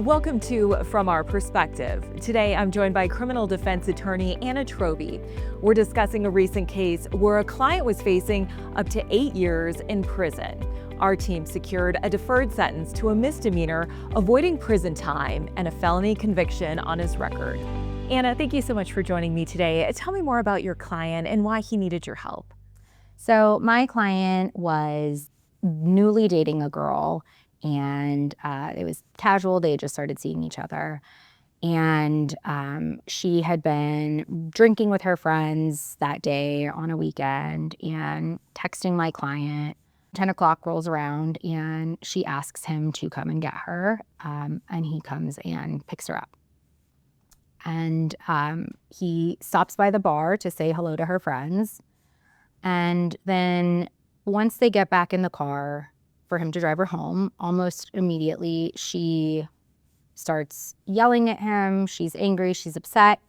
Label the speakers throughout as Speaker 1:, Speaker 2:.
Speaker 1: Welcome to From Our Perspective. Today, I'm joined by criminal defense attorney Anna Troby. We're discussing a recent case where a client was facing up to 8 years in prison. Our team secured a deferred sentence to a misdemeanor, avoiding prison time, and a felony conviction on his record. Anna, thank you so much for joining me today. Tell me more about your client and why he needed your help.
Speaker 2: So my client was newly dating a girl, and it was casual. They had just started seeing each other. And she had been drinking with her friends that day on a weekend and texting my client. 10 o'clock rolls around, and she asks him to come and get her. And he comes and picks her up. And he stops by the bar to say hello to her friends. And then once they get back in the car for him to drive her home, almost immediately she starts yelling at him. She's angry, she's upset,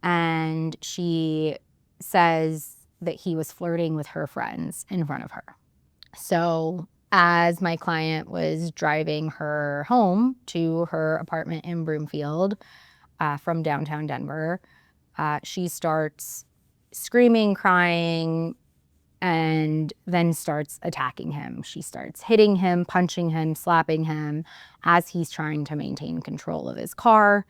Speaker 2: and she says that he was flirting with her friends in front of her. So as my client was driving her home to her apartment in Broomfield from downtown Denver, she starts screaming, crying, and then starts attacking him. She starts hitting him, punching him, slapping him as he's trying to maintain control of his car,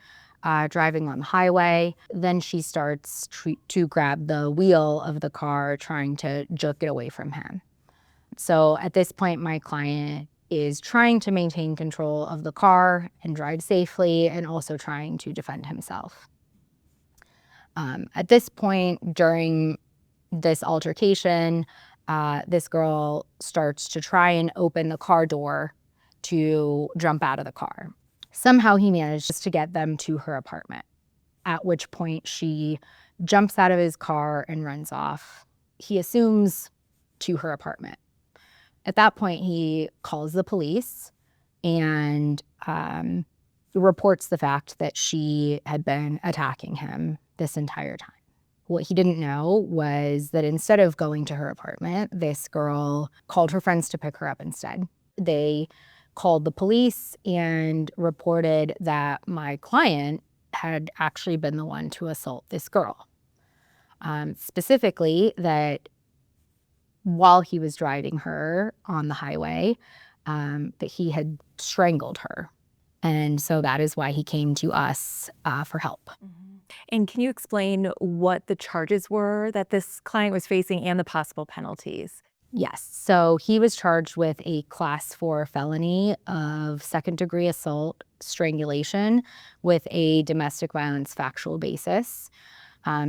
Speaker 2: driving on the highway. Then she starts to grab the wheel of the car, trying to jerk it away from him. So at this point, my client is trying to maintain control of the car and drive safely, and also trying to defend himself. At this point, during this altercation, this girl starts to try and open the car door to jump out of the car. Somehow he manages to get them to her apartment, at which point she jumps out of his car and runs off. He assumes to her apartment. At that point, he calls the police and reports the fact that she had been attacking him this entire time. What he didn't know was that instead of going to her apartment, this girl called her friends to pick her up instead. They called the police and reported that my client had actually been the one to assault this girl. Specifically, that while he was driving her on the highway, that he had strangled her. And so that is why he came to us for help.
Speaker 1: Mm-hmm. And can you explain what the charges were that this client was facing and the possible penalties?
Speaker 2: Yes. So he was charged with a class 4 felony of second-degree assault, strangulation, with a domestic violence factual basis.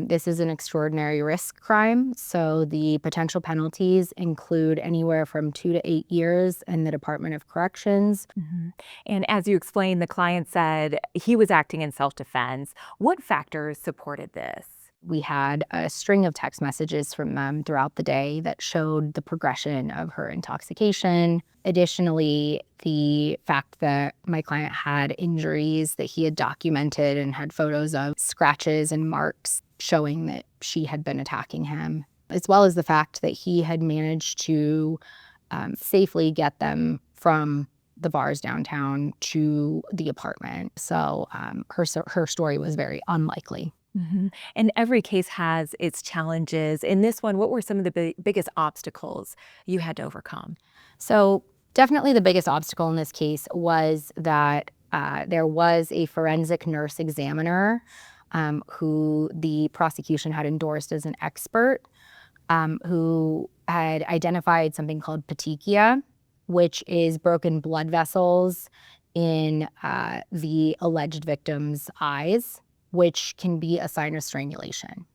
Speaker 2: This is an extraordinary risk crime, so the potential penalties include anywhere from 2 to 8 years in the Department of Corrections.
Speaker 1: Mm-hmm. And as you explained, the client said he was acting in self-defense. What factors supported this?
Speaker 2: We had a string of text messages from them throughout the day that showed the progression of her intoxication. Additionally, the fact that my client had injuries that he had documented and had photos of scratches and marks showing that she had been attacking him, as well as the fact that he had managed to safely get them from the bars downtown to the apartment. So her story was very unlikely.
Speaker 1: Mm-hmm. And every case has its challenges. In this one, what were some of the biggest obstacles you had to overcome?
Speaker 2: So definitely the biggest obstacle in this case was that there was a forensic nurse examiner who the prosecution had endorsed as an expert, who had identified something called petechia, which is broken blood vessels in the alleged victim's eyes, which can be a sign of strangulation.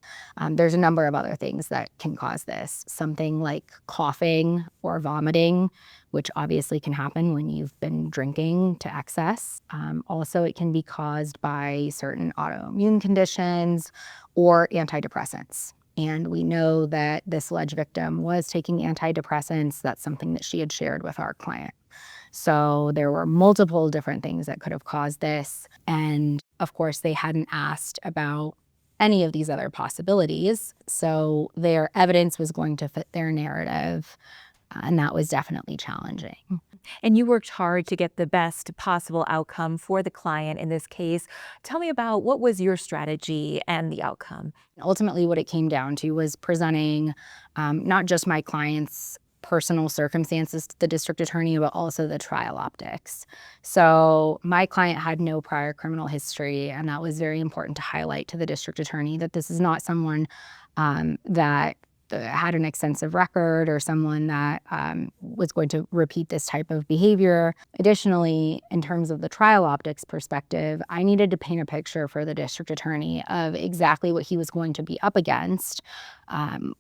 Speaker 2: There's a number of other things that can cause this. Something like coughing or vomiting, which obviously can happen when you've been drinking to excess. Also, it can be caused by certain autoimmune conditions or antidepressants. And we know that this alleged victim was taking antidepressants. That's something that she had shared with our client. So there were multiple different things that could have caused this. And of course, they hadn't asked about any of these other possibilities. So their evidence was going to fit their narrative. And that was definitely challenging.
Speaker 1: And you worked hard to get the best possible outcome for the client in this case. Tell me about what was your strategy and the outcome?
Speaker 2: Ultimately, what it came down to was presenting not just my client's personal circumstances to the district attorney, but also the trial optics. So my client had no prior criminal history, and that was very important to highlight to the district attorney that this is not someone that had an extensive record or someone that was going to repeat this type of behavior. Additionally, in terms of the trial optics perspective, I needed to paint a picture for the district attorney of exactly what he was going to be up against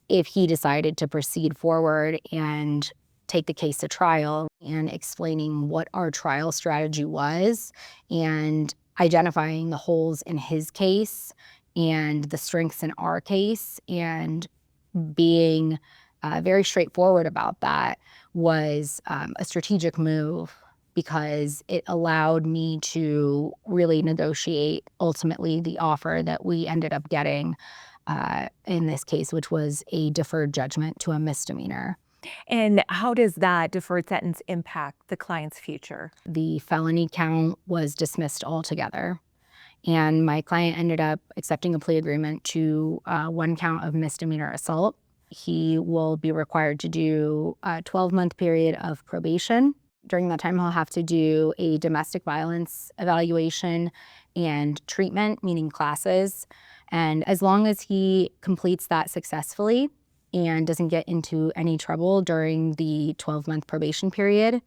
Speaker 2: if he decided to proceed forward and take the case to trial, and explaining what our trial strategy was and identifying the holes in his case and the strengths in our case, and being very straightforward about that was a strategic move, because it allowed me to really negotiate ultimately the offer that we ended up getting in this case, which was a deferred judgment to a misdemeanor.
Speaker 1: And how does that deferred sentence impact the client's future?
Speaker 2: The felony count was dismissed altogether, and my client ended up accepting a plea agreement to one count of misdemeanor assault. He will be required to do a 12-month period of probation. During that time, he'll have to do a domestic violence evaluation and treatment, meaning classes. And as long as he completes that successfully and doesn't get into any trouble during the 12-month probation period,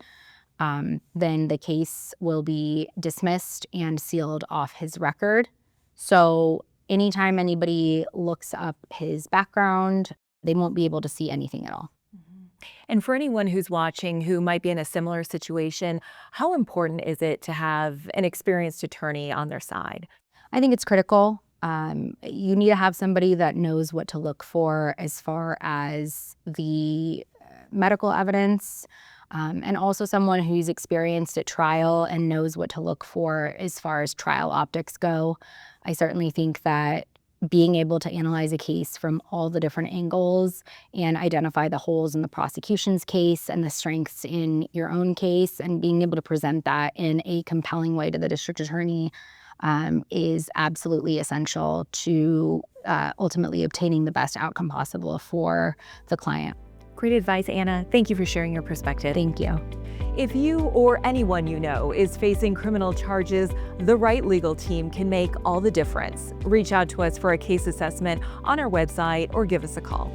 Speaker 2: then the case will be dismissed and sealed off his record. So anytime anybody looks up his background, they won't be able to see anything at all.
Speaker 1: And for anyone who's watching who might be in a similar situation, how important is it to have an experienced attorney on their side?
Speaker 2: I think it's critical. You need to have somebody that knows what to look for as far as the medical evidence, and also someone who's experienced at trial and knows what to look for as far as trial optics go. I certainly think that being able to analyze a case from all the different angles and identify the holes in the prosecution's case and the strengths in your own case, and being able to present that in a compelling way to the district attorney is absolutely essential to ultimately obtaining the best outcome possible for the client.
Speaker 1: Great advice, Anna. Thank you for sharing your perspective.
Speaker 2: Thank you.
Speaker 1: If you or anyone you know is facing criminal charges, the right legal team can make all the difference. Reach out to us for a case assessment on our website or give us a call.